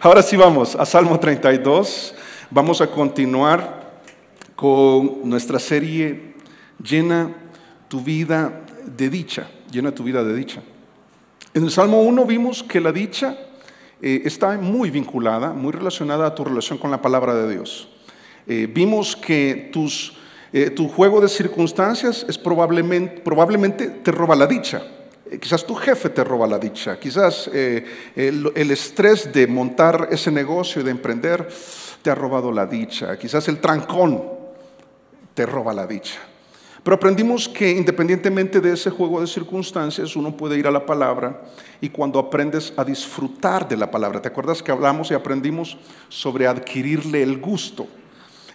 Ahora sí vamos a Salmo 32. Vamos a continuar con nuestra serie Llena tu vida de dicha. Llena tu vida de dicha. En el Salmo 1 vimos que la dicha está muy vinculada, muy relacionada a tu relación con la palabra de Dios. Vimos que tu juego de circunstancias es probablemente te roba la dicha. Quizás tu jefe te roba la dicha, quizás el estrés de montar ese negocio, de emprender, te ha robado la dicha, quizás el trancón te roba la dicha. Pero aprendimos que independientemente de ese juego de circunstancias, uno puede ir a la palabra y cuando aprendes a disfrutar de la palabra, ¿te acuerdas que hablamos y aprendimos sobre adquirirle el gusto?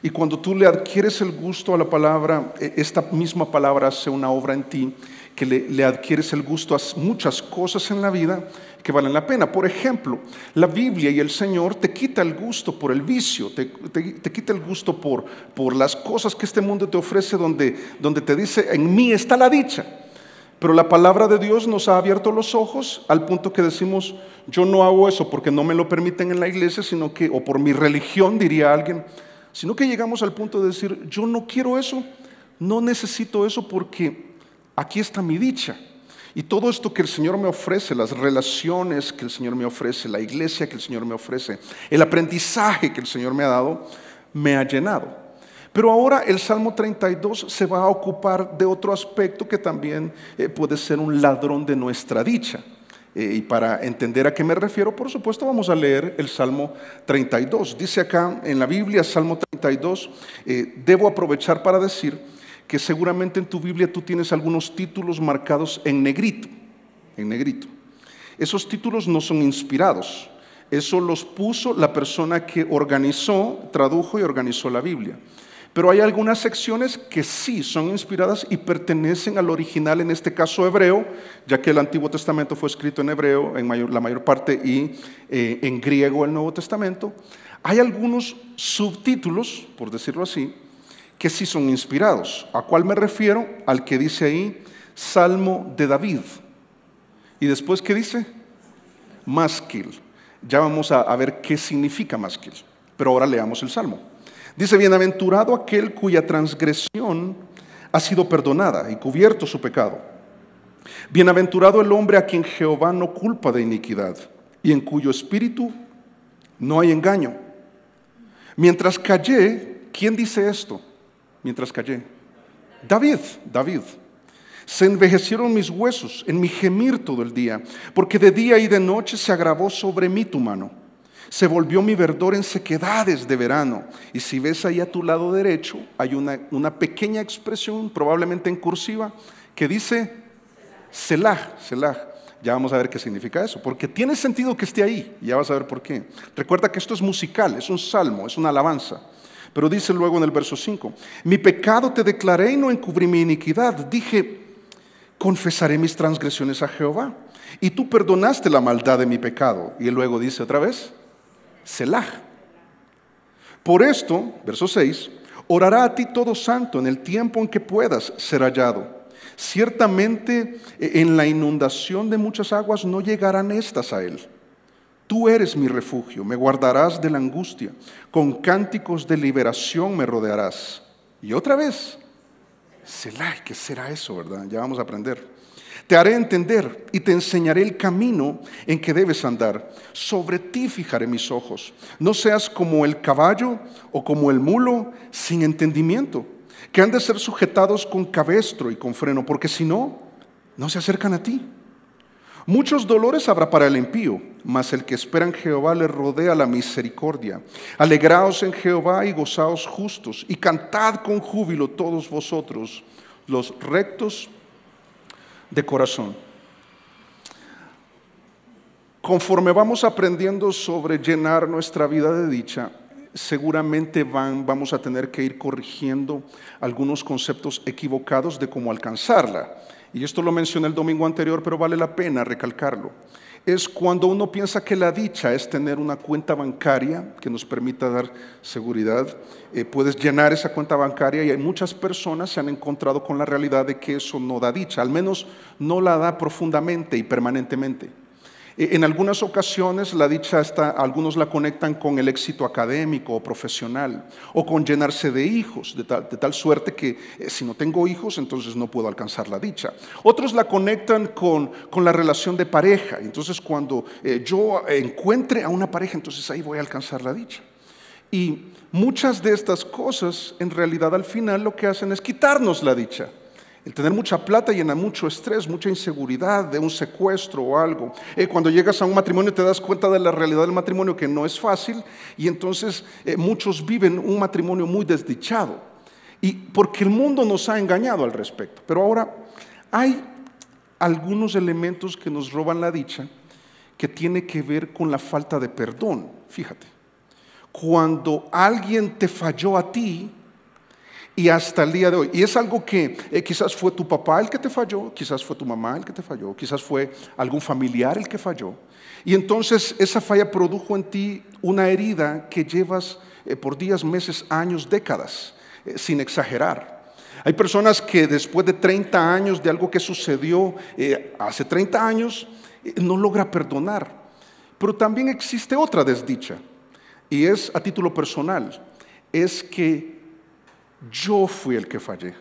Y cuando tú le adquieres el gusto a la palabra, esta misma palabra hace una obra en ti, que le adquieres el gusto a muchas cosas en la vida que valen la pena. Por ejemplo, la Biblia y el Señor te quita el gusto por el vicio, te quita el gusto por las cosas que este mundo te ofrece, donde te dice, en mí está la dicha. Pero la palabra de Dios nos ha abierto los ojos al punto que decimos, yo no hago eso porque no me lo permiten en la iglesia, o por mi religión, diría alguien, sino que llegamos al punto de decir, yo no quiero eso, no necesito eso porque aquí está mi dicha. Y todo esto que el Señor me ofrece, las relaciones que el Señor me ofrece, la iglesia que el Señor me ofrece, el aprendizaje que el Señor me ha dado, me ha llenado. Pero ahora el Salmo 32 se va a ocupar de otro aspecto que también puede ser un ladrón de nuestra dicha. Y para entender a qué me refiero, por supuesto, vamos a leer el Salmo 32. Dice acá en la Biblia, Salmo 32, debo aprovechar para decir que seguramente en tu Biblia tú tienes algunos títulos marcados en negrito, en negrito. Esos títulos no son inspirados, eso los puso la persona que organizó, tradujo y organizó la Biblia. Pero hay algunas secciones que sí son inspiradas y pertenecen al original, en este caso hebreo, ya que el Antiguo Testamento fue escrito en hebreo la mayor parte y en griego el Nuevo Testamento. Hay algunos subtítulos, por decirlo así, que sí son inspirados. ¿A cuál me refiero? Al que dice ahí, Salmo de David. Y después, ¿qué dice? Másquil. Ya vamos a ver qué significa másquil. Pero ahora leamos el Salmo. Dice, bienaventurado aquel cuya transgresión ha sido perdonada y cubierto su pecado. Bienaventurado el hombre a quien Jehová no culpa de iniquidad y en cuyo espíritu no hay engaño. Mientras callé, ¿quién dice esto? Mientras callé. David. Se envejecieron mis huesos en mi gemir todo el día, porque de día y de noche se agravó sobre mí tu mano. Se volvió mi verdor en sequedades de verano. Y si ves ahí a tu lado derecho, hay una pequeña expresión, probablemente en cursiva, que dice Selah. Ya vamos a ver qué significa eso, porque tiene sentido que esté ahí, y ya vas a ver por qué. Recuerda que esto es musical, es un salmo, es una alabanza. Pero dice luego en el verso 5, mi pecado te declaré y no encubrí mi iniquidad. Dije, confesaré mis transgresiones a Jehová, y tú perdonaste la maldad de mi pecado. Y luego dice otra vez, Selah. Por esto, verso 6, orará a ti todo santo en el tiempo en que puedas ser hallado. Ciertamente en la inundación de muchas aguas no llegarán estas a él. Tú eres mi refugio, me guardarás de la angustia, con cánticos de liberación me rodearás. Y otra vez, Selah, ¿qué será eso, verdad? Ya vamos a aprender. Te haré entender y te enseñaré el camino en que debes andar. Sobre ti fijaré mis ojos. No seas como el caballo o como el mulo sin entendimiento, que han de ser sujetados con cabestro y con freno, porque si no, no se acercan a ti. Muchos dolores habrá para el impío, mas el que espera en Jehová le rodea la misericordia. Alegraos en Jehová y gozaos justos, y cantad con júbilo todos vosotros, los rectos de corazón. Conforme vamos aprendiendo sobre llenar nuestra vida de dicha, seguramente vamos a tener que ir corrigiendo algunos conceptos equivocados de cómo alcanzarla. Y esto lo mencioné el domingo anterior, pero vale la pena recalcarlo. Es cuando uno piensa que la dicha es tener una cuenta bancaria que nos permita dar seguridad. Puedes llenar esa cuenta bancaria y hay muchas personas se han encontrado con la realidad de que eso no da dicha, al menos no la da profundamente y permanentemente. En algunas ocasiones la dicha algunos la conectan con el éxito académico o profesional, o con llenarse de hijos, de tal suerte que si no tengo hijos, entonces no puedo alcanzar la dicha. Otros la conectan con la relación de pareja, entonces cuando yo encuentre a una pareja, entonces ahí voy a alcanzar la dicha. Y muchas de estas cosas, en realidad al final lo que hacen es quitarnos la dicha. El tener mucha plata llena mucho estrés, mucha inseguridad de un secuestro o algo. Cuando llegas a un matrimonio te das cuenta de la realidad del matrimonio, que no es fácil, y entonces muchos viven un matrimonio muy desdichado. Y porque el mundo nos ha engañado al respecto. Pero ahora hay algunos elementos que nos roban la dicha, que tiene que ver con la falta de perdón. Fíjate, cuando alguien te falló a ti, y hasta el día de hoy, y es algo que quizás fue tu papá el que te falló, quizás fue tu mamá el que te falló, quizás fue algún familiar el que falló, y entonces esa falla produjo en ti una herida que llevas por días, meses, años, décadas, sin exagerar. Hay personas que después de 30 años de algo que sucedió hace 30 años, no logra perdonar. Pero también existe otra desdicha, y es a título personal, es que yo fui el que fallé.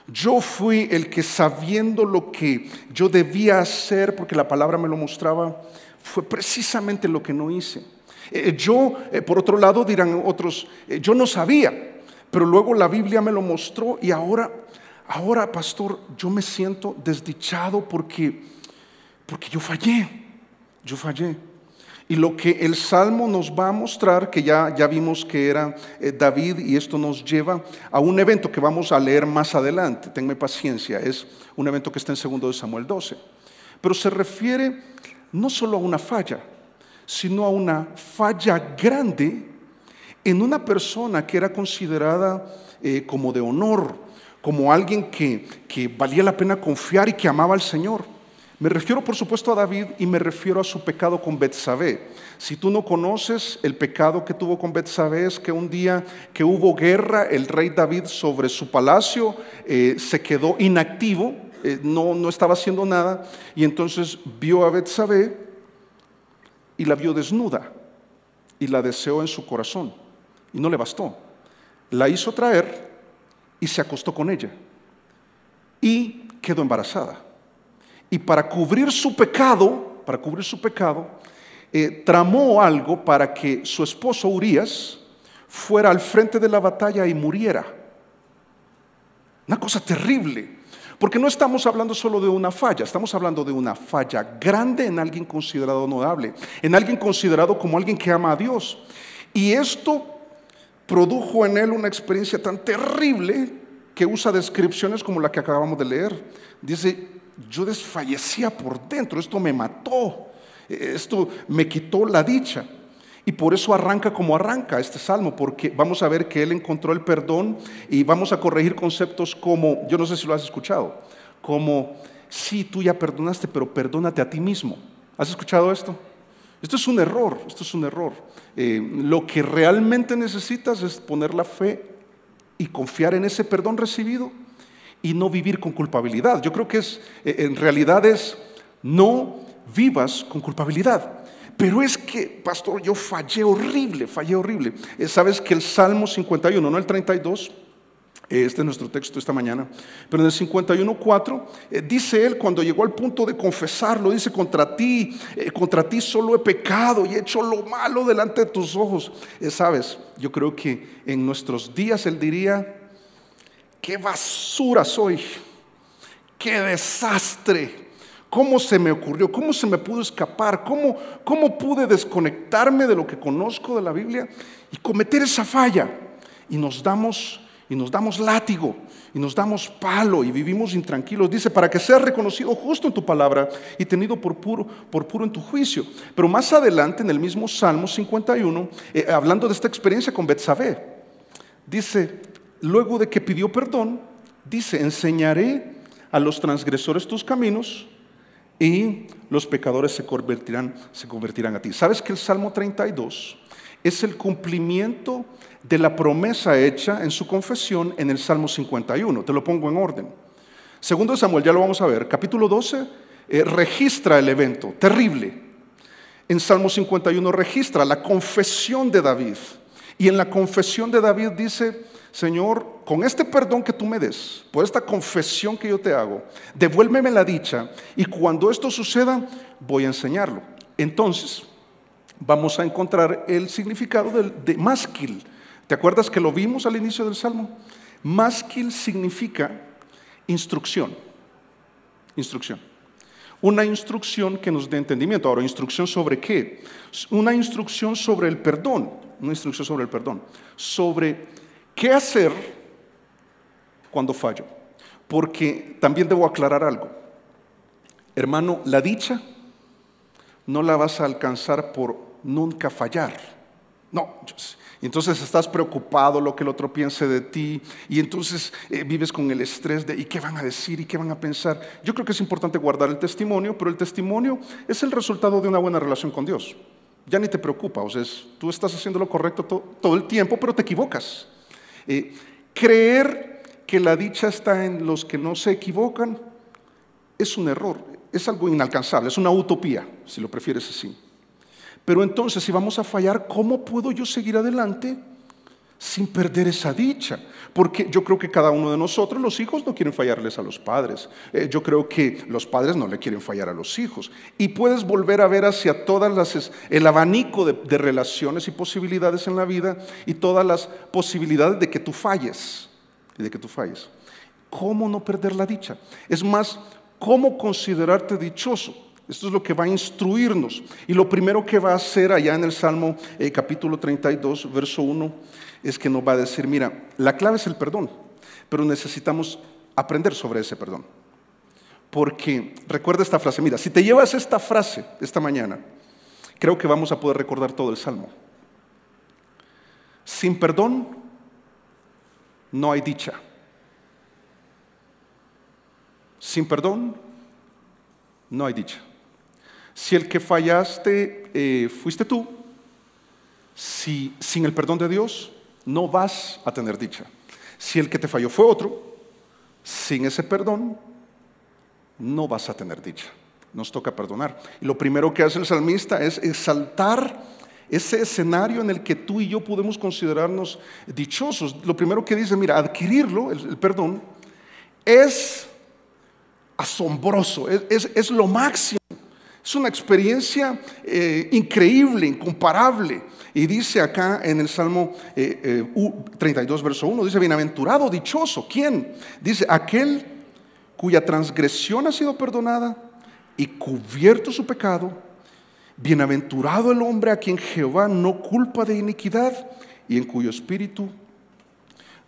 Yo fui el que, sabiendo lo que yo debía hacer, porque la palabra me lo mostraba, fue precisamente lo que no hice. Por otro lado, dirán otros, yo no sabía, pero luego la Biblia me lo mostró y ahora, pastor, yo me siento desdichado porque yo fallé. Y lo que el Salmo nos va a mostrar, que ya vimos que era David, y esto nos lleva a un evento que vamos a leer más adelante. Tenme paciencia, es un evento que está en 2 Samuel 12. Pero se refiere no solo a una falla, sino a una falla grande en una persona que era considerada como de honor, como alguien que valía la pena confiar y que amaba al Señor. Me refiero por supuesto a David y me refiero a su pecado con Betsabé. Si tú no conoces el pecado que tuvo con Betsabé, es que un día que hubo guerra, el rey David sobre su palacio se quedó inactivo, no estaba haciendo nada, y entonces vio a Betsabé y la vio desnuda y la deseó en su corazón y no le bastó. La hizo traer y se acostó con ella y quedó embarazada. Y para cubrir su pecado, tramó algo para que su esposo Urías fuera al frente de la batalla y muriera. Una cosa terrible, porque no estamos hablando solo de una falla, estamos hablando de una falla grande en alguien considerado honorable, en alguien considerado como alguien que ama a Dios. Y esto produjo en él una experiencia tan terrible que usa descripciones como la que acabamos de leer. Dice: yo desfallecía por dentro, esto me mató, esto me quitó la dicha. Y por eso arranca como arranca este salmo, porque vamos a ver que él encontró el perdón y vamos a corregir conceptos como, yo no sé si lo has escuchado, como, sí, tú ya perdonaste, pero perdónate a ti mismo. ¿Has escuchado esto? Esto es un error. Lo que realmente necesitas es poner la fe y confiar en ese perdón recibido y no vivir con culpabilidad. Yo creo que en realidad es no vivas con culpabilidad. Pero es que, pastor, yo fallé horrible. Sabes que el Salmo 51, no el 32, este es nuestro texto esta mañana, pero en el 51:4 dice él, cuando llegó al punto de confesarlo, dice: contra ti solo he pecado y he hecho lo malo delante de tus ojos. Sabes, yo creo que en nuestros días él diría: qué basura soy, qué desastre, cómo se me ocurrió, cómo se me pudo escapar, cómo pude desconectarme de lo que conozco de la Biblia y cometer esa falla. Y nos damos látigo y nos damos palo y vivimos intranquilos. Dice: para que seas reconocido justo en tu palabra y tenido por puro en tu juicio. Pero más adelante en el mismo Salmo 51, hablando de esta experiencia con Betsabé, dice, luego de que pidió perdón, dice: enseñaré a los transgresores tus caminos y los pecadores se convertirán a ti. ¿Sabes que el Salmo 32 es el cumplimiento de la promesa hecha en su confesión en el Salmo 51? Te lo pongo en orden. 2 Samuel, ya lo vamos a ver, capítulo 12, registra el evento, terrible. En Salmo 51 registra la confesión de David. Y en la confesión de David dice: Señor, con este perdón que tú me des, por esta confesión que yo te hago, devuélveme la dicha, y cuando esto suceda, voy a enseñarlo. Entonces, vamos a encontrar el significado de másquil. ¿Te acuerdas que lo vimos al inicio del Salmo? Másquil significa instrucción. Instrucción. Una instrucción que nos dé entendimiento. Ahora, ¿instrucción sobre qué? Una instrucción sobre el perdón. Una instrucción sobre el perdón. Sobre qué hacer cuando fallo. Porque también debo aclarar algo. Hermano, la dicha no la vas a alcanzar por nunca fallar. No, entonces estás preocupado lo que el otro piense de ti, y entonces vives con el estrés de ¿y qué van a decir? ¿Y qué van a pensar? Yo creo que es importante guardar el testimonio, pero el testimonio es el resultado de una buena relación con Dios. Ya ni te preocupa, o sea, tú estás haciendo lo correcto todo el tiempo, pero te equivocas. Creer que la dicha está en los que no se equivocan es un error, es algo inalcanzable, es una utopía, si lo prefieres así. Pero entonces, si vamos a fallar, ¿cómo puedo yo seguir adelante sin perder esa dicha? Porque yo creo que cada uno de nosotros, los hijos, no quieren fallarles a los padres. Yo creo que los padres no le quieren fallar a los hijos. Y puedes volver a ver hacia el abanico de relaciones y posibilidades en la vida, y todas las posibilidades de que tú falles. ¿Cómo no perder la dicha? Es más, ¿cómo considerarte dichoso? Esto es lo que va a instruirnos. Y lo primero que va a hacer allá en el Salmo capítulo 32, verso 1, es que nos va a decir: mira, la clave es el perdón, pero necesitamos aprender sobre ese perdón. Porque recuerda esta frase, mira, si te llevas esta frase esta mañana, creo que vamos a poder recordar todo el Salmo. Sin perdón no hay dicha. Sin perdón no hay dicha. Si el que fallaste fuiste tú, si sin el perdón de Dios no vas a tener dicha. Si el que te falló fue otro, sin ese perdón no vas a tener dicha. Nos toca perdonar. Y lo primero que hace el salmista es exaltar ese escenario en el que tú y yo podemos considerarnos dichosos. Lo primero que dice, mira, adquirirlo, el perdón, es asombroso, es lo máximo. Es una experiencia increíble, incomparable. Y dice acá en el Salmo 32, verso 1, dice: bienaventurado, dichoso. ¿Quién? Dice: aquel cuya transgresión ha sido perdonada y cubierto su pecado. Bienaventurado el hombre a quien Jehová no culpa de iniquidad y en cuyo espíritu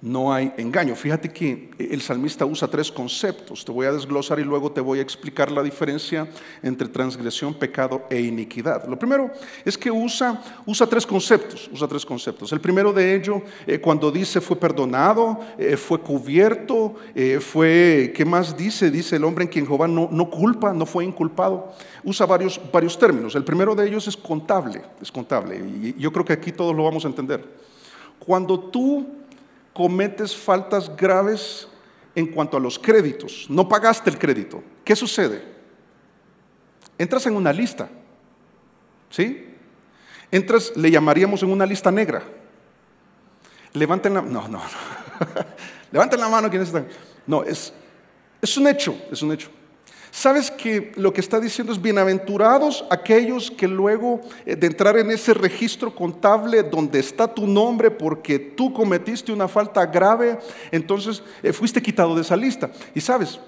no hay engaño. Fíjate que el salmista usa tres conceptos. Te voy a desglosar y luego te voy a explicar la diferencia entre transgresión, pecado e iniquidad. Lo primero es que usa tres conceptos. El primero de ellos, cuando dice fue perdonado, fue cubierto, ¿qué más dice? Dice el hombre en quien Jehová no culpa, no fue inculpado. Usa varios términos. El primero de ellos es contable. Y yo creo que aquí todos lo vamos a entender. Cuando tú cometes faltas graves en cuanto a los créditos, no pagaste el crédito, ¿qué sucede? Entras en una lista, ¿sí? Le llamaríamos en una lista negra. Levanten la mano, no. Levanten la mano quienes están. No, es un hecho. ¿Sabes que lo que está diciendo es bienaventurados aquellos que luego de entrar en ese registro contable donde está tu nombre porque tú cometiste una falta grave, entonces fuiste quitado de esa lista? Y sabes,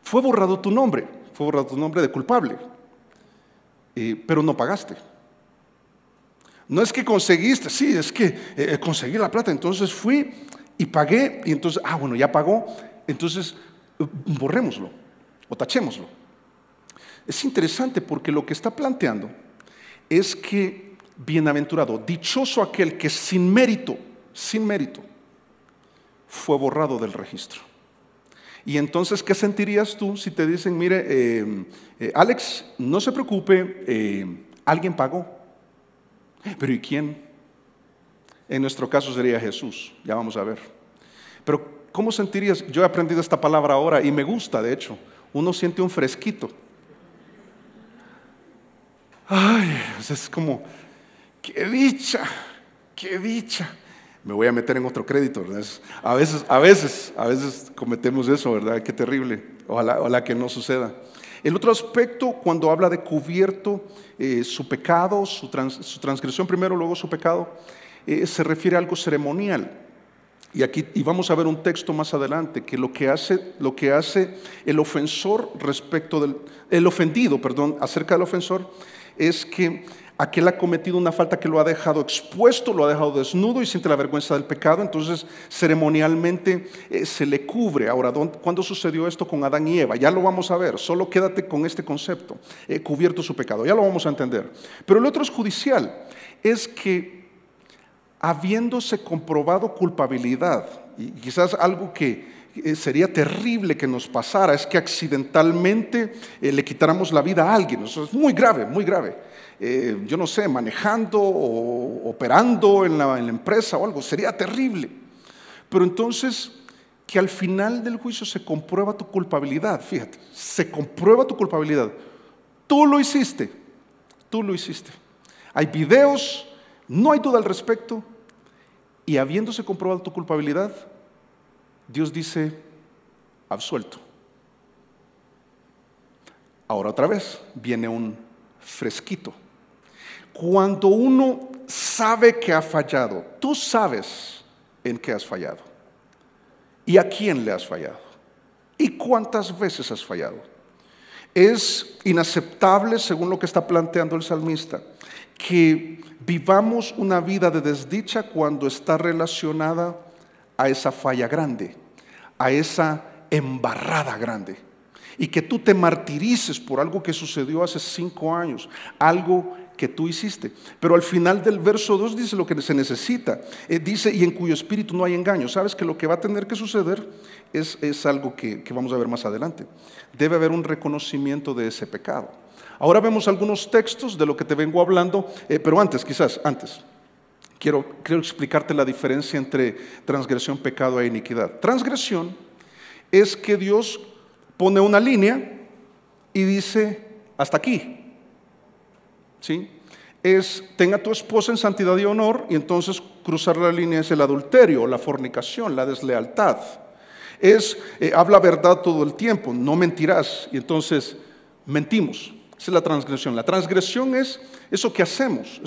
fue borrado tu nombre de culpable, pero no pagaste. No es que conseguiste, sí, es que conseguí la plata, entonces fui y pagué, y entonces, bueno, ya pagó, entonces borrémoslo o tachémoslo. Es interesante porque lo que está planteando es que bienaventurado, dichoso aquel que sin mérito, fue borrado del registro. Y entonces, ¿qué sentirías tú si te dicen, mire, Alex, no se preocupe, alguien pagó? Pero ¿y quién? En nuestro caso sería Jesús, ya vamos a ver. Pero ¿cómo sentirías? Yo he aprendido esta palabra ahora y me gusta, de hecho. Uno siente un fresquito. Ay, es como, qué dicha, qué dicha. Me voy a meter en otro crédito, ¿verdad? A veces cometemos eso, ¿verdad? Qué terrible. Ojalá que no suceda. El otro aspecto, cuando habla de cubierto, su pecado, su transgresión primero, luego su pecado, se refiere a algo ceremonial. Y vamos a ver un texto más adelante que lo que hace el ofensor el ofendido, acerca del ofensor, es que aquel ha cometido una falta que lo ha dejado expuesto, lo ha dejado desnudo y siente la vergüenza del pecado. Entonces ceremonialmente se le cubre. Ahora, ¿cuándo sucedió esto con Adán y Eva? Ya lo vamos a ver, solo quédate con este concepto, cubierto su pecado, ya lo vamos a entender. Pero el otro es judicial, es que habiéndose comprobado culpabilidad, y quizás algo que sería terrible que nos pasara, es que accidentalmente le quitáramos la vida a alguien. Eso es muy grave, muy grave. Yo no sé, manejando o operando en la empresa o algo, sería terrible. Pero entonces, que al final del juicio se comprueba tu culpabilidad, fíjate, se comprueba tu culpabilidad. Tú lo hiciste, tú lo hiciste. Hay videos, no hay duda al respecto. Y habiéndose comprobado tu culpabilidad, Dios dice, absuelto. Ahora otra vez, viene un fresquito. Cuando uno sabe que ha fallado, tú sabes en qué has fallado y a quién le has fallado y cuántas veces has fallado. Es inaceptable, según lo que está planteando el salmista, que vivamos una vida de desdicha cuando está relacionada a esa falla grande, a esa embarrada grande, y que tú te martirices por algo que sucedió hace 5 años, algo que tú hiciste. Pero al final del verso 2 dice lo que se necesita, dice, y en cuyo espíritu no hay engaño. Sabes que lo que va a tener que suceder es algo que vamos a ver más adelante. Debe haber un reconocimiento de ese pecado. Ahora vemos algunos textos de lo que te vengo hablando, pero antes, quiero explicarte la diferencia entre transgresión, pecado e iniquidad. Transgresión es que Dios pone una línea y dice, hasta aquí. ¿Sí? Ten a tu esposa en santidad y honor, y entonces cruzar la línea es el adulterio, la fornicación, la deslealtad. Habla verdad todo el tiempo, no mentirás, y entonces mentimos. Esa es la transgresión. La transgresión es eso que hacemos,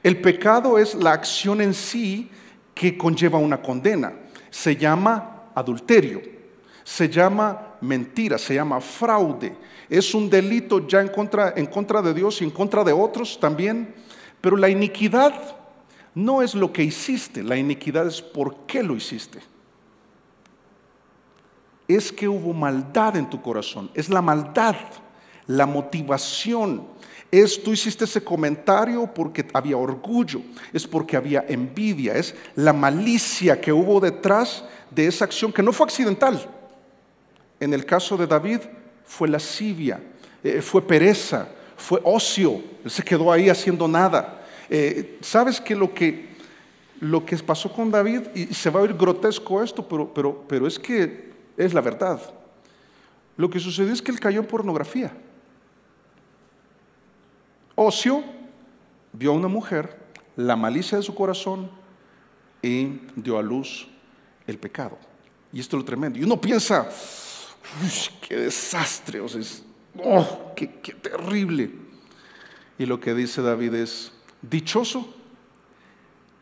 El pecado es la acción en sí que conlleva una condena. Se llama adulterio, se llama mentira, se llama fraude. Es un delito ya en contra de Dios y en contra de otros también. Pero la iniquidad no es lo que hiciste, la iniquidad es por qué lo hiciste. Es que hubo maldad en tu corazón, es la maldad. La motivación tú hiciste ese comentario porque había orgullo, es porque había envidia, es la malicia que hubo detrás de esa acción que no fue accidental. En el caso de David fue lascivia, fue pereza, fue ocio, él se quedó ahí haciendo nada. ¿Sabes que lo que pasó con David, y se va a oír grotesco esto, pero es que es la verdad? Lo que sucedió es que él cayó en pornografía. Ocio, vio a una mujer, la malicia de su corazón, y dio a luz el pecado. Y esto es lo tremendo. Y uno piensa, qué desastre, qué terrible. Y lo que dice David es, dichoso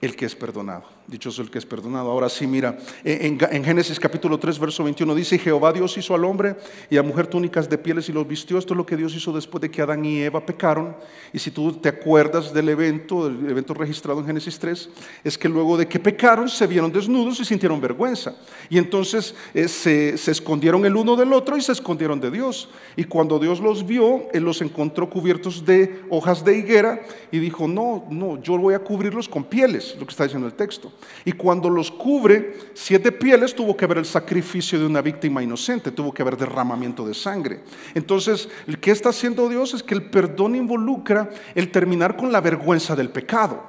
el que es perdonado. Dichoso el que es perdonado. Ahora sí, mira, en Génesis capítulo 3, verso 21 dice, y Jehová Dios hizo al hombre y a mujer túnicas de pieles y los vistió. Esto es lo que Dios hizo después de que Adán y Eva pecaron. Y si tú te acuerdas del evento registrado en Génesis 3, es que luego de que pecaron se vieron desnudos y sintieron vergüenza. Y entonces se escondieron el uno del otro y se escondieron de Dios. Y cuando Dios los vio, Él los encontró cubiertos de hojas de higuera y dijo, no, yo voy a cubrirlos con pieles, lo que está diciendo el texto. Y cuando los cubre 7 pieles, tuvo que haber el sacrificio de una víctima inocente, tuvo que haber derramamiento de sangre. Entonces, ¿qué está haciendo Dios? Es que el perdón involucra el terminar con la vergüenza del pecado.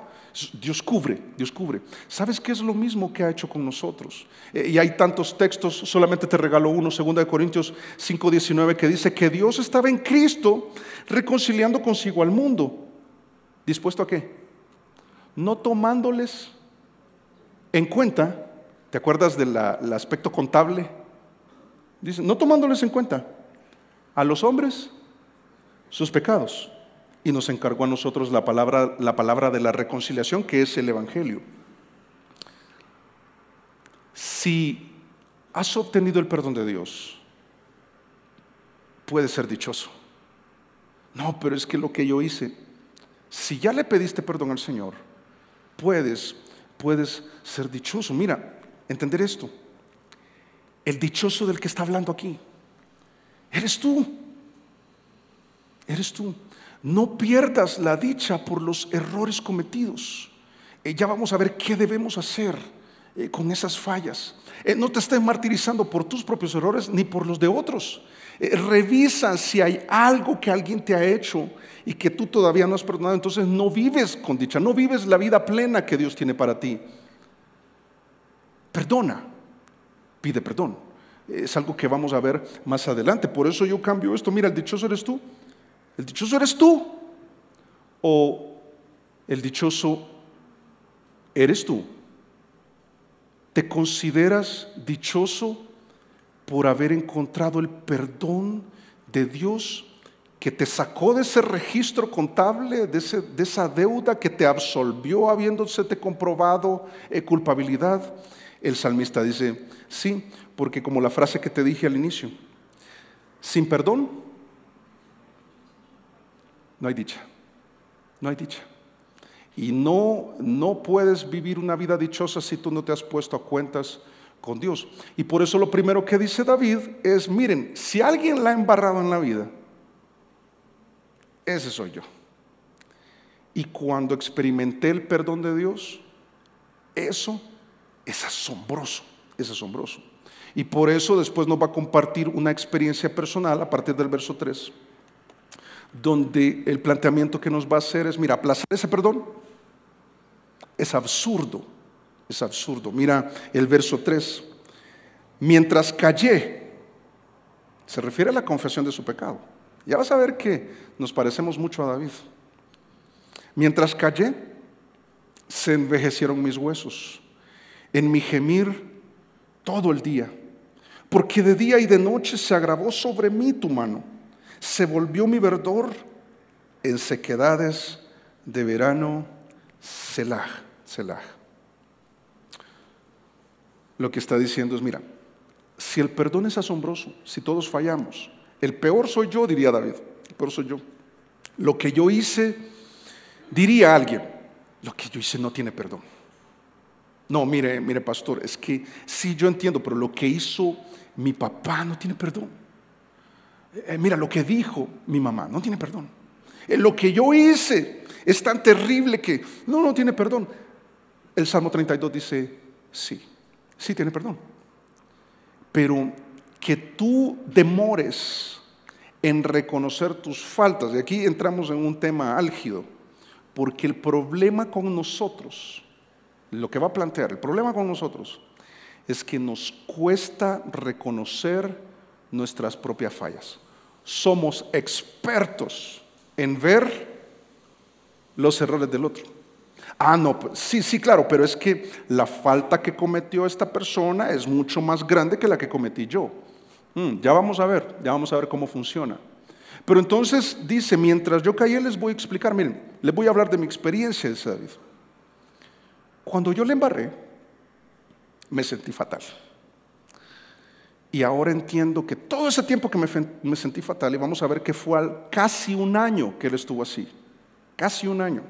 Dios cubre, Dios cubre. ¿Sabes qué es lo mismo que ha hecho con nosotros? Y hay tantos textos, solamente te regalo uno, 2 Corintios 5:19, que dice que Dios estaba en Cristo reconciliando consigo al mundo. ¿Dispuesto a qué? No tomándoles en cuenta. ¿Te acuerdas del aspecto contable? Dice, no tomándoles en cuenta a los hombres sus pecados. Y nos encargó a nosotros la palabra de la reconciliación, que es el Evangelio. Si has obtenido el perdón de Dios, puedes ser dichoso. No, pero es que lo que yo hice, si ya le pediste perdón al Señor, puedes ser dichoso. Mira, entender esto. El dichoso del que está hablando aquí eres tú. Eres tú. No pierdas la dicha por los errores cometidos. Ya vamos a ver qué debemos hacer con esas fallas. No te estés martirizando por tus propios errores ni por los de otros. Revisa si hay algo que alguien te ha hecho y que tú todavía no has perdonado. Entonces no vives con dicha, no vives la vida plena que Dios tiene para ti. Perdona, pide perdón. Es algo que vamos a ver más adelante. Por eso yo cambio esto. Mira, el dichoso eres tú. ¿El dichoso eres tú? ¿O el dichoso eres tú? ¿Te consideras dichoso por haber encontrado el perdón de Dios que te sacó de ese registro contable, de esa deuda que te absolvió habiéndose comprobado culpabilidad? El salmista dice, sí, porque como la frase que te dije al inicio, sin perdón no hay dicha, no hay dicha. Y no puedes vivir una vida dichosa si tú no te has puesto a cuentas con Dios. Y por eso lo primero que dice David es, miren, si alguien la ha embarrado en la vida, ese soy yo. Y cuando experimenté el perdón de Dios, eso es asombroso, es asombroso. Y por eso después nos va a compartir una experiencia personal a partir del verso 3. Donde el planteamiento que nos va a hacer es, mira, aplazar ese perdón es absurdo, es absurdo. Mira el verso 3, mientras callé, se refiere a la confesión de su pecado. Ya vas a ver que nos parecemos mucho a David. Mientras callé, se envejecieron mis huesos, en mi gemir todo el día, porque de día y de noche se agravó sobre mí tu mano. Se volvió mi verdor en sequedades de verano. Selah, Selah. Lo que está diciendo es, mira, si el perdón es asombroso, si todos fallamos, el peor soy yo, diría David, el peor soy yo. Lo que yo hice, diría alguien, lo que yo hice no tiene perdón. No, mire pastor, es que sí, yo entiendo, pero lo que hizo mi papá no tiene perdón. Mira, lo que dijo mi mamá no tiene perdón. Lo que yo hice es tan terrible que no tiene perdón. El Salmo 32 dice, sí tiene perdón. Pero que tú demores en reconocer tus faltas, y aquí entramos en un tema álgido, porque el problema con nosotros, lo que va a plantear, el problema con nosotros es que nos cuesta reconocer nuestras propias fallas. Somos expertos en ver los errores del otro. No, sí, claro, pero es que la falta que cometió esta persona es mucho más grande que la que cometí yo. Ya vamos a ver cómo funciona. Pero entonces dice, mientras yo callé les voy a explicar, miren, les voy a hablar de mi experiencia, dice David. Cuando yo le embarré, me sentí fatal. Y ahora entiendo que todo ese tiempo que me sentí fatal, y vamos a ver que fue casi un año que él estuvo así, casi un año,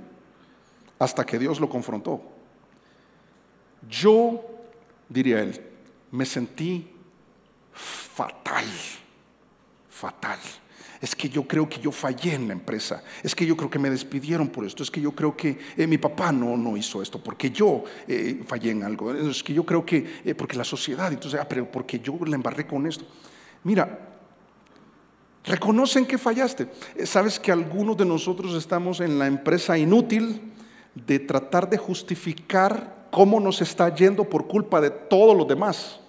hasta que Dios lo confrontó. Yo, diría él, me sentí fatal. Es que yo creo que yo fallé en la empresa. Es que yo creo que me despidieron por esto. Es que yo creo que mi papá no hizo esto porque yo fallé en algo. Es que yo creo que porque la sociedad, entonces, pero porque yo la embarré con esto. Mira, reconocen que fallaste. Sabes que algunos de nosotros estamos en la empresa inútil, de tratar de justificar cómo nos está yendo por culpa de todos los demás.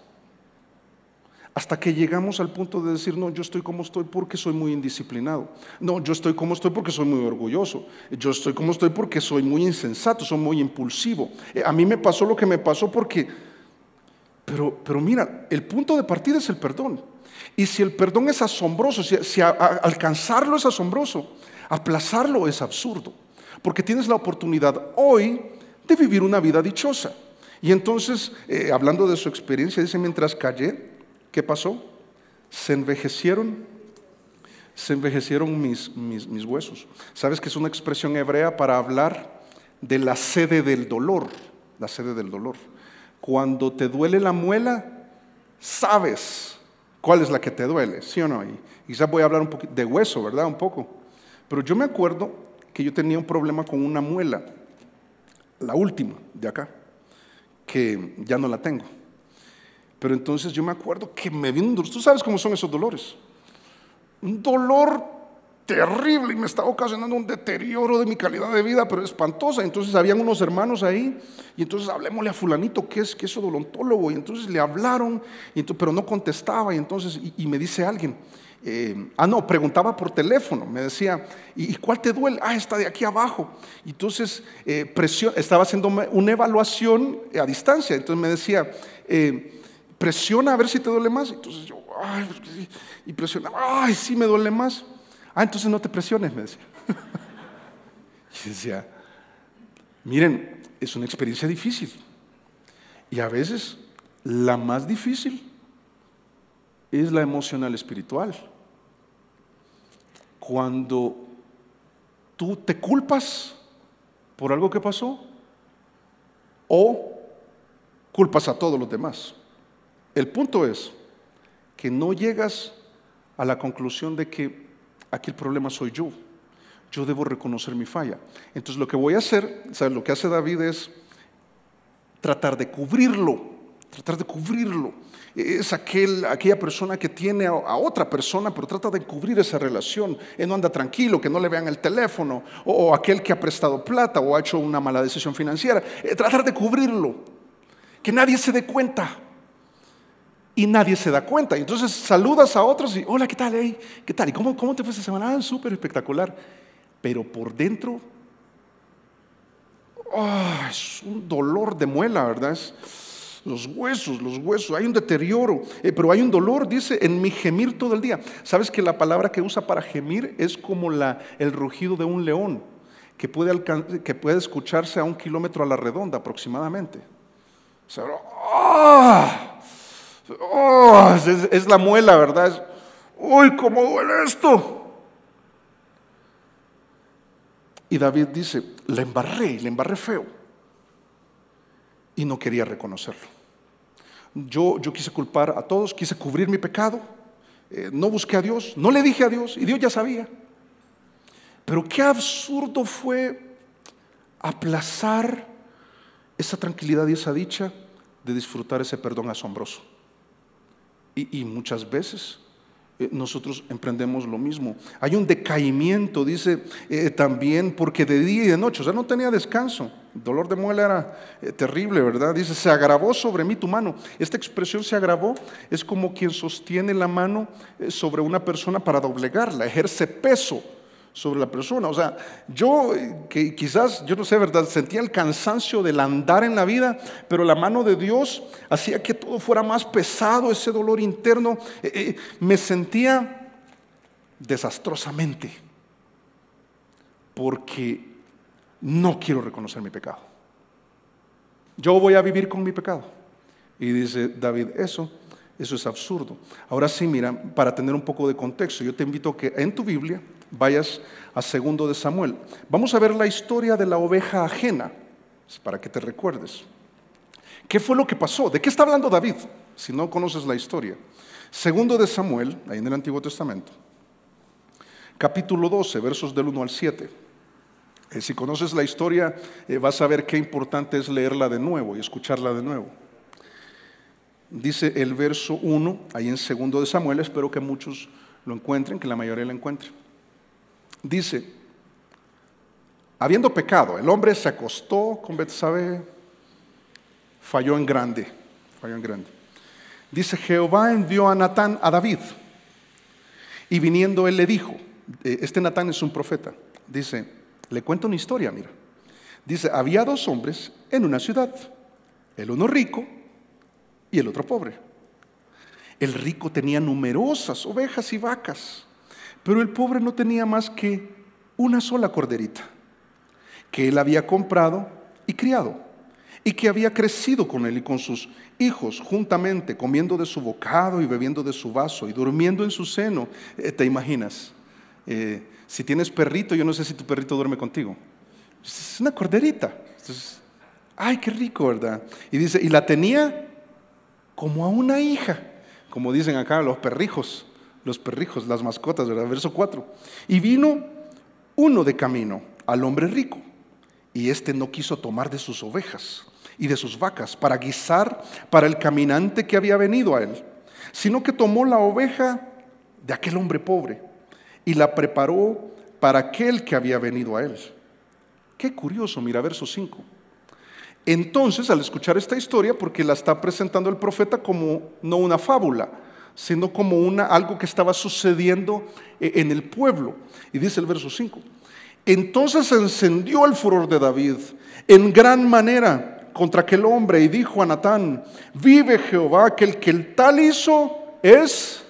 Hasta que llegamos al punto de decir, no, yo estoy como estoy porque soy muy indisciplinado. No, yo estoy como estoy porque soy muy orgulloso. Yo estoy como estoy porque soy muy insensato, soy muy impulsivo. A mí me pasó lo que me pasó porque... Pero mira, el punto de partida es el perdón. Y si el perdón es asombroso, si alcanzarlo es asombroso, aplazarlo es absurdo. Porque tienes la oportunidad hoy de vivir una vida dichosa. Y entonces, hablando de su experiencia, dice, mientras callé, ¿qué pasó? Se envejecieron mis huesos. ¿Sabes que es una expresión hebrea para hablar de la sede del dolor? La sede del dolor. Cuando te duele la muela, sabes cuál es la que te duele, ¿sí o no? Y quizás voy a hablar un poquito de hueso, ¿verdad? Un poco. Pero yo me acuerdo que yo tenía un problema con una muela, la última de acá, que ya no la tengo. Pero entonces yo me acuerdo que me vino un dolor. Tú sabes cómo son esos dolores. Un dolor terrible y me estaba ocasionando un deterioro de mi calidad de vida, pero espantosa. Entonces habían unos hermanos ahí y entonces hablémosle a fulanito que es odontólogo, y entonces le hablaron, pero no contestaba, y entonces y me dice alguien, no, preguntaba por teléfono, me decía, ¿y cuál te duele? Está de aquí abajo. Y entonces estaba haciendo una evaluación a distancia, entonces me decía, presiona a ver si te duele más. Entonces yo, y presionaba, sí me duele más. Entonces no te presiones, me decía. Y decía, miren, es una experiencia difícil. Y a veces la más difícil es la emocional espiritual. Cuando tú te culpas por algo que pasó o culpas a todos los demás. El punto es que no llegas a la conclusión de que aquí el problema soy yo. Yo debo reconocer mi falla. Entonces lo que voy a hacer, ¿sabes? Lo que hace David es tratar de cubrirlo. Es aquella persona que tiene a otra persona, pero trata de cubrir esa relación. Él no anda tranquilo, que no le vean el teléfono, o aquel que ha prestado plata o ha hecho una mala decisión financiera. Tratar de cubrirlo, que nadie se dé cuenta. Y nadie se da cuenta. Entonces saludas a otros y, hola, ¿qué tal? Hey, ¿qué tal? ¿Y cómo te fue esta semana? Súper espectacular. Pero por dentro, es un dolor de muela, ¿verdad? Los huesos, hay un deterioro, pero hay un dolor, dice, en mi gemir todo el día. ¿Sabes que la palabra que usa para gemir es como el rugido de un león, que puede escucharse a 1 kilómetro a la redonda aproximadamente? O sea, es la muela, ¿verdad? ¡Uy, cómo duele esto! Y David dice, le embarré feo. Y no quería reconocerlo. Yo quise culpar a todos, quise cubrir mi pecado, no busqué a Dios, no le dije a Dios, y Dios ya sabía. Pero qué absurdo fue aplazar esa tranquilidad y esa dicha de disfrutar ese perdón asombroso. Y muchas veces nosotros emprendemos lo mismo. Hay un decaimiento, dice también, porque de día y de noche, o sea, no tenía descanso. El dolor de muela era terrible, ¿verdad? Dice, se agravó sobre mí tu mano. Esta expresión, se agravó, es como quien sostiene la mano sobre una persona para doblegarla, ejerce peso sobre la persona. O sea, yo que quizás, yo no sé, ¿verdad? Sentía el cansancio del andar en la vida, pero la mano de Dios hacía que todo fuera más pesado, ese dolor interno. Me sentía desastrosamente porque no quiero reconocer mi pecado. Yo voy a vivir con mi pecado. Y dice David, eso es absurdo. Ahora sí, mira, para tener un poco de contexto, yo te invito a que en tu Biblia vayas a 2 de Samuel. Vamos a ver la historia de la oveja ajena, para que te recuerdes. ¿Qué fue lo que pasó? ¿De qué está hablando David? Si no conoces la historia. 2 de Samuel, ahí en el Antiguo Testamento, capítulo 12, versos del 1 al 7. Si conoces la historia, vas a ver qué importante es leerla de nuevo y escucharla de nuevo. Dice el verso 1, ahí en 2 de Samuel, espero que muchos lo encuentren, que la mayoría lo encuentren. Dice, habiendo pecado, el hombre se acostó con Betsabé, falló en grande. Dice, Jehová envió a Natán a David, y viniendo él le dijo, este Natán es un profeta, dice, le cuento una historia, mira. Dice, había dos hombres en una ciudad, el uno rico y el otro pobre. El rico tenía numerosas ovejas y vacas, pero el pobre no tenía más que una sola corderita, que él había comprado y criado, y que había crecido con él y con sus hijos juntamente, comiendo de su bocado y bebiendo de su vaso y durmiendo en su seno. ¿Te imaginas? Si tienes perrito, yo no sé si tu perrito duerme contigo. Es una corderita. Entonces, ay, qué rico, ¿verdad? Y dice, y la tenía como a una hija, como dicen acá los perrijos, las mascotas, ¿verdad? Verso 4. Y vino uno de camino al hombre rico, y éste no quiso tomar de sus ovejas y de sus vacas para guisar para el caminante que había venido a él, sino que tomó la oveja de aquel hombre pobre y la preparó para aquel que había venido a él. Qué curioso, mira verso 5. Entonces, al escuchar esta historia, porque la está presentando el profeta como no una fábula, sino como algo que estaba sucediendo en el pueblo. Y dice el verso 5, entonces se encendió el furor de David en gran manera contra aquel hombre y dijo a Natán, vive Jehová, que el que el tal hizo es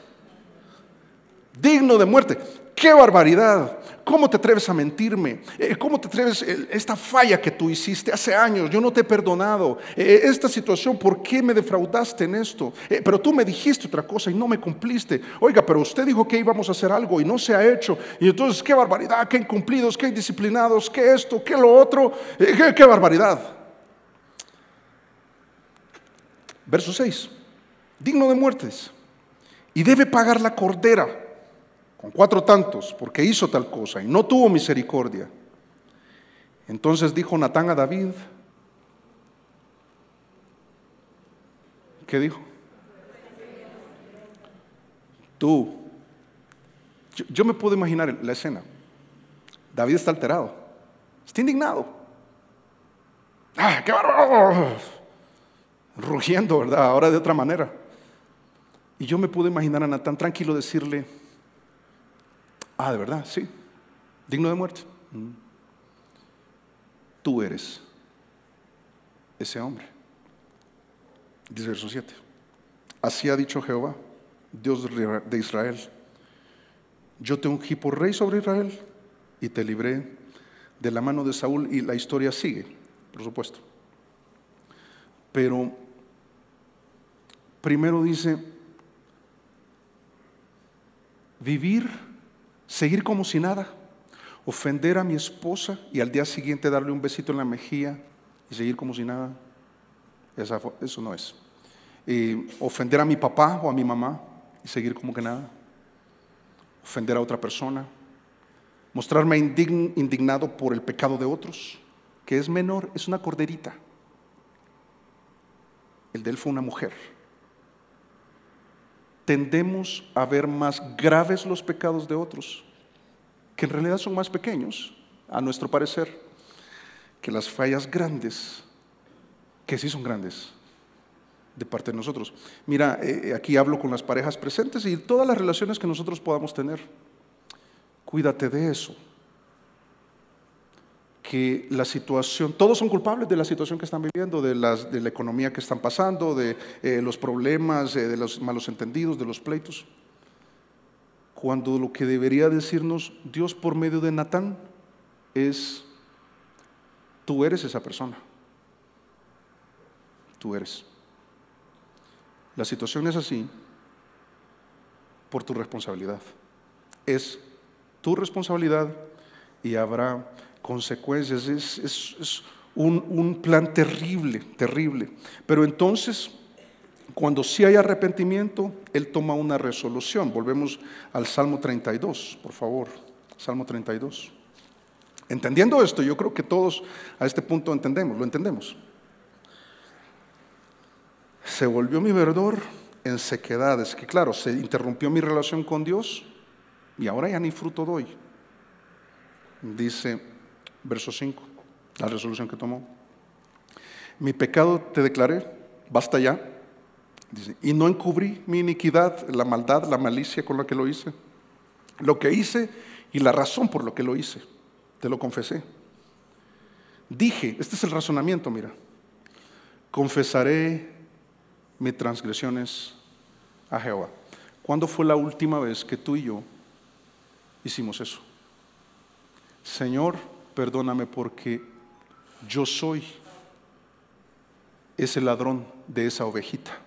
digno de muerte. ¡Qué barbaridad! ¿Cómo te atreves a mentirme? ¿Cómo te atreves? Esta falla que tú hiciste hace años, yo no te he perdonado. Esta situación, ¿por qué me defraudaste en esto? Pero tú me dijiste otra cosa y no me cumpliste. Oiga, pero usted dijo que íbamos a hacer algo y no se ha hecho. Y entonces, qué barbaridad, qué incumplidos, qué indisciplinados, qué esto, qué lo otro. ¡Qué barbaridad! Verso 6. Digno de muertes. Y debe pagar la cordera con 4 tantos, porque hizo tal cosa y no tuvo misericordia. Entonces dijo Natán a David, ¿qué dijo? Tú. Yo me puedo imaginar la escena. David está alterado, está indignado. ¡Ah, qué bárbaro! Rugiendo, ¿verdad? Ahora de otra manera. Y yo me puedo imaginar a Natán tranquilo decirle, de verdad, sí, digno de muerte. Tú eres ese hombre. Dice verso 7. Así ha dicho Jehová, Dios de Israel, yo te ungí por rey sobre Israel y te libré de la mano de Saúl. Y la historia sigue, por supuesto. Pero primero dice, seguir como si nada, ofender a mi esposa y al día siguiente darle un besito en la mejilla y seguir como si nada. Eso no es. Ofender a mi papá o a mi mamá y seguir como que nada. Ofender a otra persona. Mostrarme indignado por el pecado de otros, que es menor, es una corderita. El de él fue una mujer. Tendemos a ver más graves los pecados de otros, que en realidad son más pequeños, a nuestro parecer, que las fallas grandes, que sí son grandes, de parte de nosotros. Mira, aquí hablo con las parejas presentes y todas las relaciones que nosotros podamos tener. Cuídate de eso. Que la situación, todos son culpables de la situación que están viviendo, de la economía que están pasando, de los problemas, de los malos entendidos, de los pleitos. Cuando lo que debería decirnos Dios por medio de Natán es, tú eres esa persona. Tú eres. La situación es así por tu responsabilidad. Es tu responsabilidad y habrá consecuencias. Es un plan terrible, terrible. Pero entonces, cuando sí hay arrepentimiento, Él toma una resolución. Volvemos al Salmo 32, por favor. Salmo 32. Entendiendo esto, yo creo que todos a este punto lo entendemos. Se volvió mi verdor en sequedades, que claro, se interrumpió mi relación con Dios y ahora ya ni fruto doy. Dice, verso 5, la resolución que tomó. Mi pecado te declaré, basta ya. Dice, y no encubrí mi iniquidad, la maldad, la malicia con la que lo hice. Lo que hice y la razón por lo que lo hice, te lo confesé. Dije, este es el razonamiento, mira, confesaré mis transgresiones a Jehová. ¿Cuándo fue la última vez que tú y yo hicimos eso? Señor, perdóname porque yo soy ese ladrón de esa ovejita.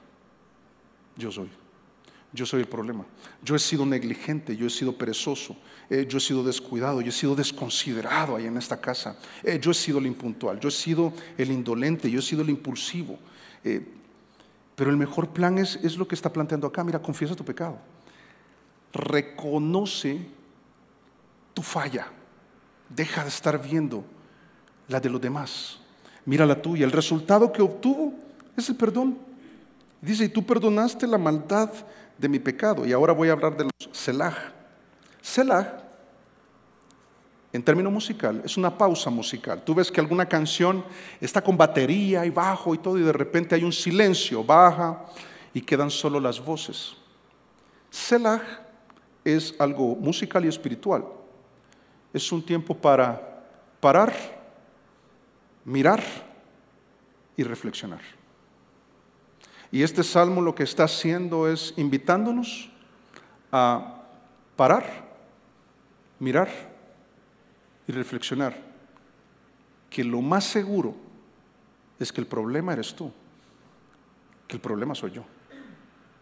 Yo soy el problema. Yo he sido negligente, yo he sido perezoso, yo he sido descuidado, yo he sido desconsiderado ahí en esta casa. Yo he sido el impuntual, yo he sido el indolente, yo he sido el impulsivo. Pero el mejor plan es lo que está planteando acá. Mira, confiesa tu pecado. Reconoce tu falla. Deja de estar viendo la de los demás. Mira la tuya. El resultado que obtuvo es el perdón. Dice, y tú perdonaste la maldad de mi pecado. Y ahora voy a hablar de los selah. Selah, en término musical, es una pausa musical. Tú ves que alguna canción está con batería y bajo y todo, y de repente hay un silencio, baja y quedan solo las voces. Selah es algo musical y espiritual. Es un tiempo para parar, mirar y reflexionar. Y este salmo lo que está haciendo es invitándonos a parar, mirar y reflexionar que lo más seguro es que el problema eres tú, que el problema soy yo,